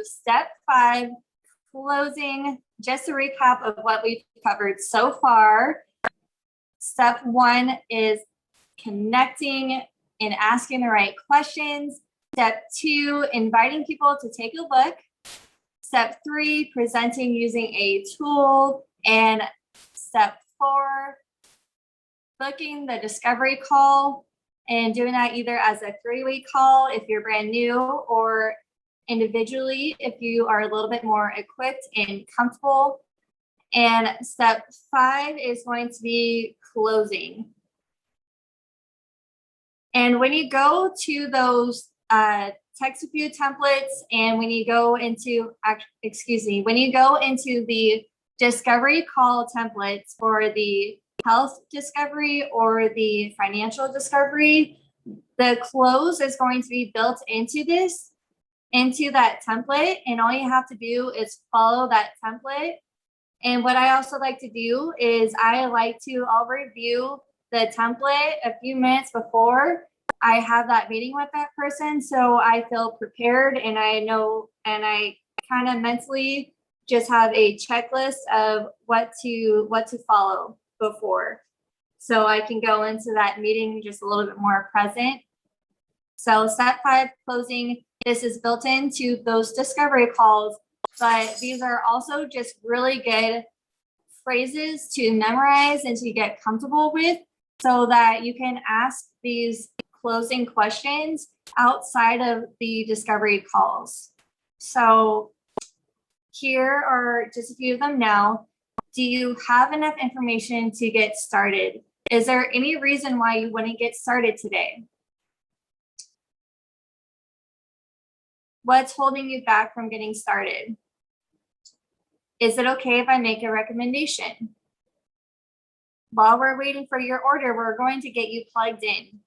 step 5, closing. Just a recap of what we've covered so far. Step 1 is connecting and asking the right questions. Step 2, inviting people to take a look. Step 3, presenting using a tool. And step 4, booking the discovery call and doing that either as a 3-week call if you're brand new, or individually if you are a little bit more equipped and comfortable. And step 5 is going to be closing. And when you go to those text a few templates, and when you go into the discovery call templates for the health discovery or the financial discovery, the close is going to be built into that template, and all you have to do is follow that template. And what I also like to do is I'll review the template a few minutes before I have that meeting with that person, so I feel prepared and I know, and I kind of mentally just have a checklist of what to follow before, so I can go into that meeting just a little bit more present. So step 5, closing. This is built into those discovery calls, but these are also just really good phrases to memorize and to get comfortable with, so that you can ask these closing questions outside of the discovery calls. So here are just a few of them now. Do you have enough information to get started? Is there any reason why you wouldn't get started today? What's holding you back from getting started? Is it okay if I make a recommendation? While we're waiting for your order, we're going to get you plugged in.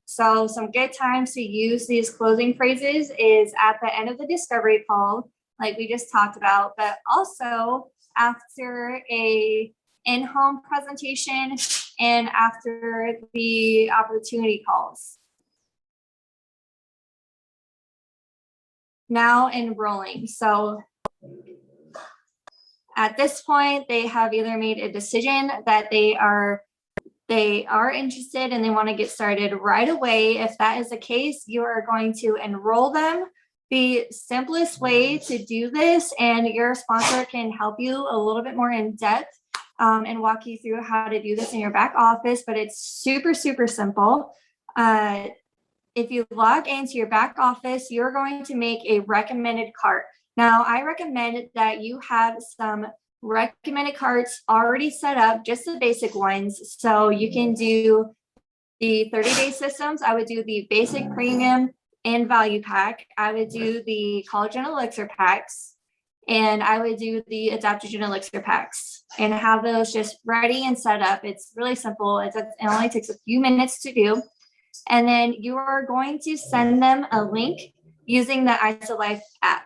So some good times to use these closing phrases is at the end of the discovery call, like we just talked about, but also after a in-home presentation and after the opportunity calls. Now enrolling. So at this point, they have either made a decision that they are interested and they want to get started right away. If that is the case, you are going to enroll them. The simplest way to do this, and your sponsor can help you a little bit more in depth and walk you through how to do this in your back office, but it's super, super simple. If you log into your back office, you're going to make a recommended cart. Now, I recommend that you have some recommended carts already set up, just the basic ones. So you can do the 30-day systems. I would do the basic, premium, and value pack. I would do the collagen elixir packs, and I would do the adaptogen elixir packs, and have those just ready and set up. It's really simple. It only takes a few minutes to do. And then you are going to send them a link using the IsoLife app.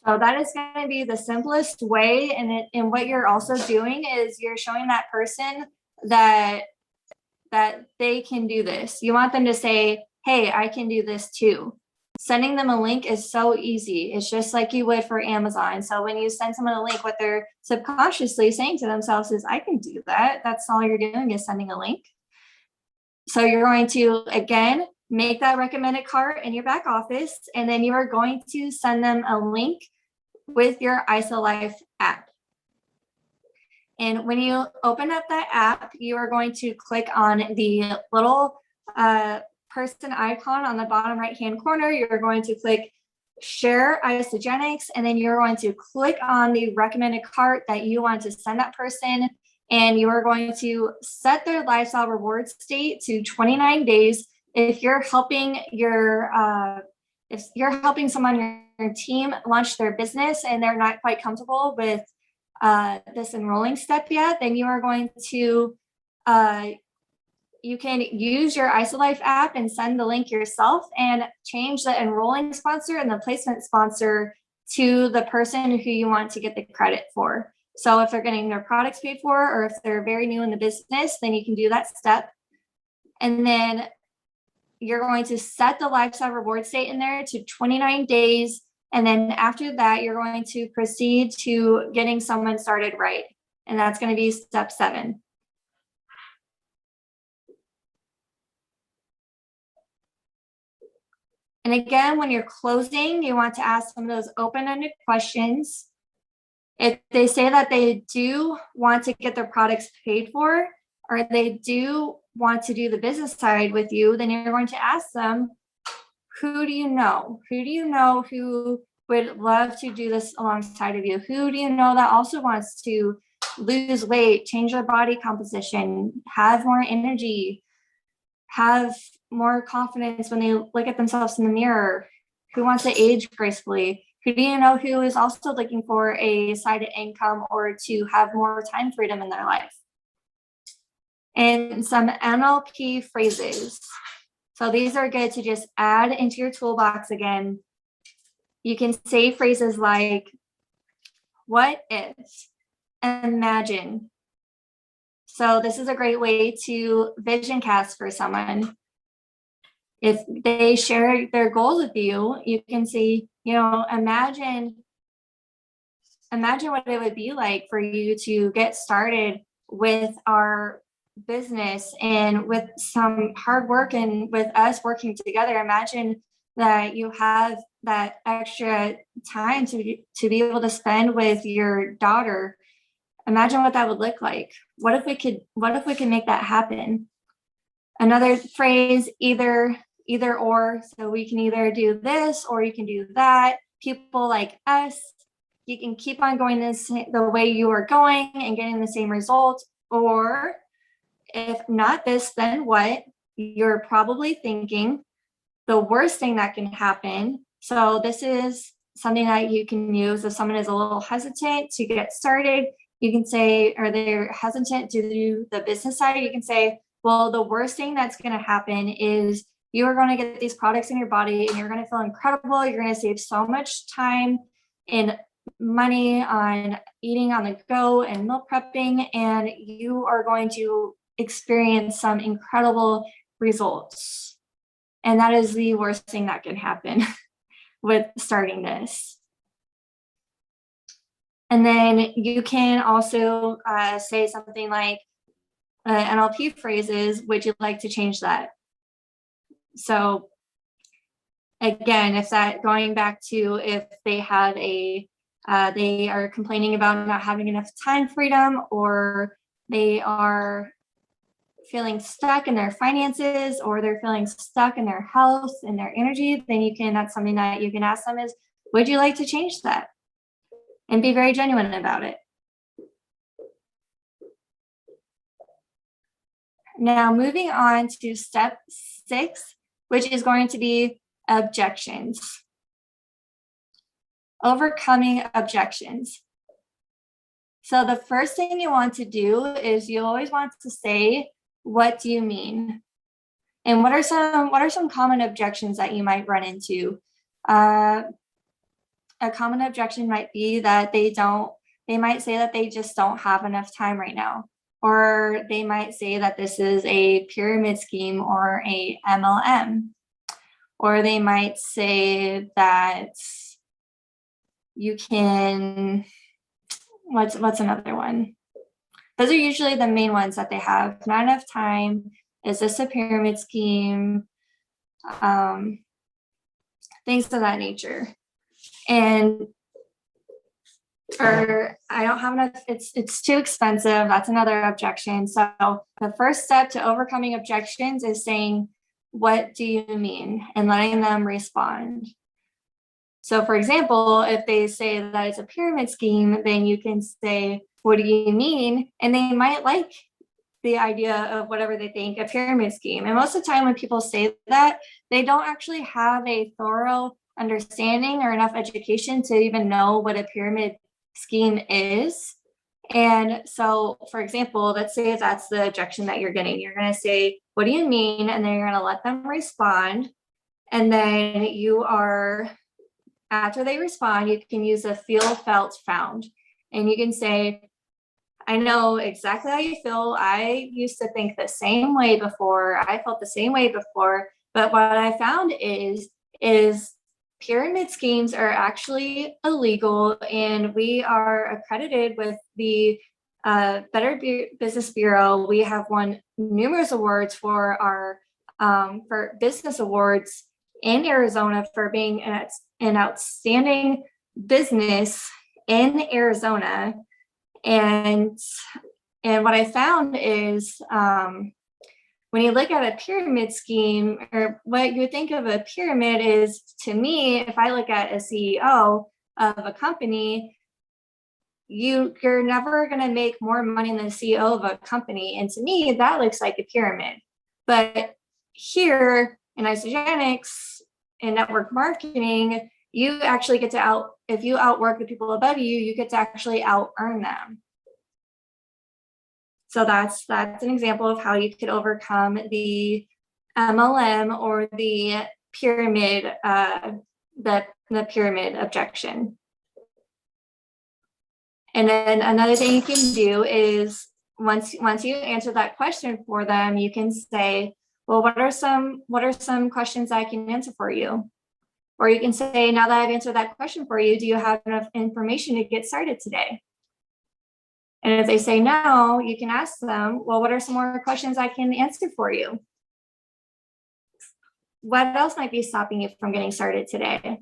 So that is going to be the simplest way. And what you're also doing is you're showing that person that they can do this. You want them to say, hey, I can do this too. Sending them a link is so easy. It's just like you would for Amazon. So when you send someone a link, what they're subconsciously saying to themselves is, I can do that. That's all you're doing is sending a link. So you're going to, again, make that recommended cart in your back office, and then you are going to send them a link with your IsoLife app. And when you open up that app, you are going to click on the little person icon on the bottom right-hand corner. You're going to click Share Isogenics, and then you're going to click on the recommended cart that you want to send that person. And you are going to set their lifestyle reward state to 29 days. If you're helping someone on your team launch their business and they're not quite comfortable with this enrolling step yet, then you are going to, you can use your IsoLife app and send the link yourself and change the enrolling sponsor and the placement sponsor to the person who you want to get the credit for. So if they're getting their products paid for, or if they're very new in the business, then you can do that step. And then you're going to set the lifestyle reward state in there to 29 days. And then after that, you're going to proceed to getting someone started right. And that's going to be step 7. And again, when you're closing, you want to ask some of those open-ended questions. If they say that they do want to get their products paid for, or they do want to do the business side with you, then you're going to ask them, who do you know? Who do you know who would love to do this alongside of you? Who do you know that also wants to lose weight, change their body composition, have more energy, have more confidence when they look at themselves in the mirror? Who wants to age gracefully? Who do you know who is also looking for a side income or to have more time freedom in their life? And some NLP phrases. So these are good to just add into your toolbox again. You can say phrases like, what if, imagine. So this is a great way to vision cast for someone. If they share their goals with you, you can say, imagine what it would be like for you to get started with our business and with some hard work and with us working together. Imagine that you have that extra time to be able to spend with your daughter. Imagine what that would look like. What if we could make that happen? Another phrase, either or. So we can either do this or you can do that. People like us, you can keep on going the way you are going and getting the same result. Or if not this, then what? You're probably thinking the worst thing that can happen. So this is something that you can use if someone is a little hesitant to get started. You can say, or they're hesitant to do the business side, you can say, well, the worst thing that's going to happen is you are going to get these products in your body and you're going to feel incredible. You're going to save so much time and money on eating on the go and meal prepping, and you are going to experience some incredible results. And that is the worst thing that can happen with starting this. And then you can also say something like NLP phrases, would you like to change that? So again, if that going back to if they have they are complaining about not having enough time freedom, or they are feeling stuck in their finances, or they're feeling stuck in their health and their energy, then that's something that you can ask them is, would you like to change that? And be very genuine about it. Now, moving on to step 6, which is going to be objections. Overcoming objections. So the first thing you want to do is you always want to say, what do you mean? And what are some common objections that you might run into? A common objection might be that they might say that they just don't have enough time right now. Or they might say that this is a pyramid scheme or a MLM. Or they might say that you can, what's another one? Those are usually the main ones that they have. Not enough time. Is this a pyramid scheme? Things of that nature. Or I don't have enough, it's too expensive. That's another objection. So the first step to overcoming objections is saying, what do you mean? And letting them respond. So for example, if they say that it's a pyramid scheme, then you can say, what do you mean? And they might like the idea of whatever they think, a pyramid scheme. And most of the time when people say that, they don't actually have a thorough understanding or enough education to even know what a pyramid scheme is. And so, for example, let's say that's the objection that you're getting. You're going to say, what do you mean? And then you're going to let them respond. And then after they respond, you can use a feel, felt, found. And you can say, I know exactly how you feel. I used to think the same way before. I felt the same way before, But what I found is pyramid schemes are actually illegal, and we are accredited with the Better Business Bureau. We have won numerous awards for our for business awards in Arizona for being an outstanding business in Arizona. And what I found is when you look at a pyramid scheme, or what you would think of a pyramid is, to me, if I look at a CEO of a company, you're never going to make more money than the CEO of a company. And to me, that looks like a pyramid. But here in Isogenics and network marketing, you actually get to if you outwork the people above you, you get to actually out-earn them. So that's an example of how you could overcome the MLM or the pyramid, the pyramid objection. And then another thing you can do is once you answer that question for them, you can say, well, what are some questions I can answer for you? Or you can say, now that I've answered that question for you, do you have enough information to get started today? And if they say no, you can ask them, well, what are some more questions I can answer for you? What else might be stopping you from getting started today?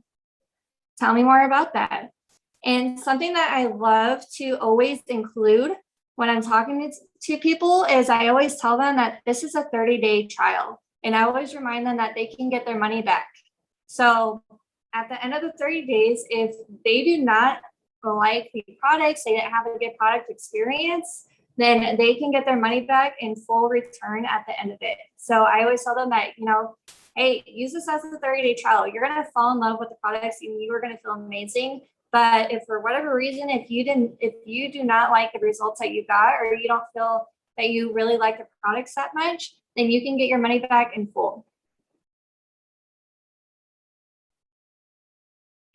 Tell me more about that. And something that I love to always include when I'm talking to people is I always tell them that this is a 30-day trial. And I always remind them that they can get their money back. So at the end of the 30 days, if they do not like the products, they didn't have a good product experience, then they can get their money back in full return at the end of it. So I always tell them that, hey, use this as a 30-day trial. You're going to fall in love with the products and you are going to feel amazing. But if for whatever reason, if you do not like the results that you got, or you don't feel that you really like the products that much, then you can get your money back in full.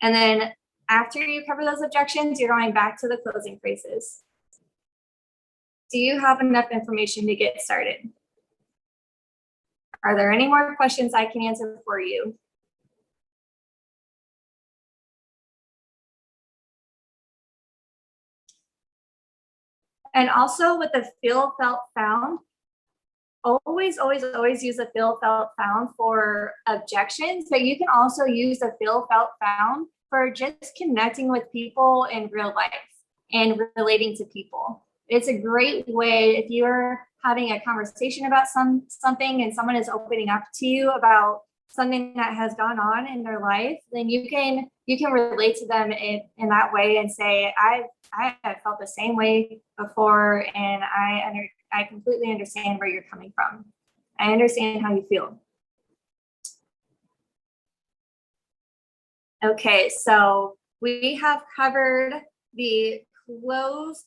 And then after you cover those objections, you're going back to the closing phrases. Do you have enough information to get started? Are there any more questions I can answer for you? And also with the feel, felt, found, always use a feel, felt, found for objections, but you can also use a feel, felt, found for just connecting with people in real life and relating to people. It's a great way if you're having a conversation about something and someone is opening up to you about something that has gone on in their life, then you can relate to them in that way and say, I have felt the same way before, and I completely understand where you're coming from. I understand how you feel. Okay, so we have covered the close,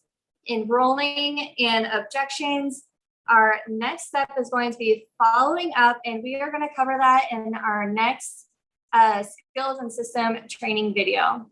enrolling, and objections. Our next step is going to be following up, and we are going to cover that in our next skills and system training video.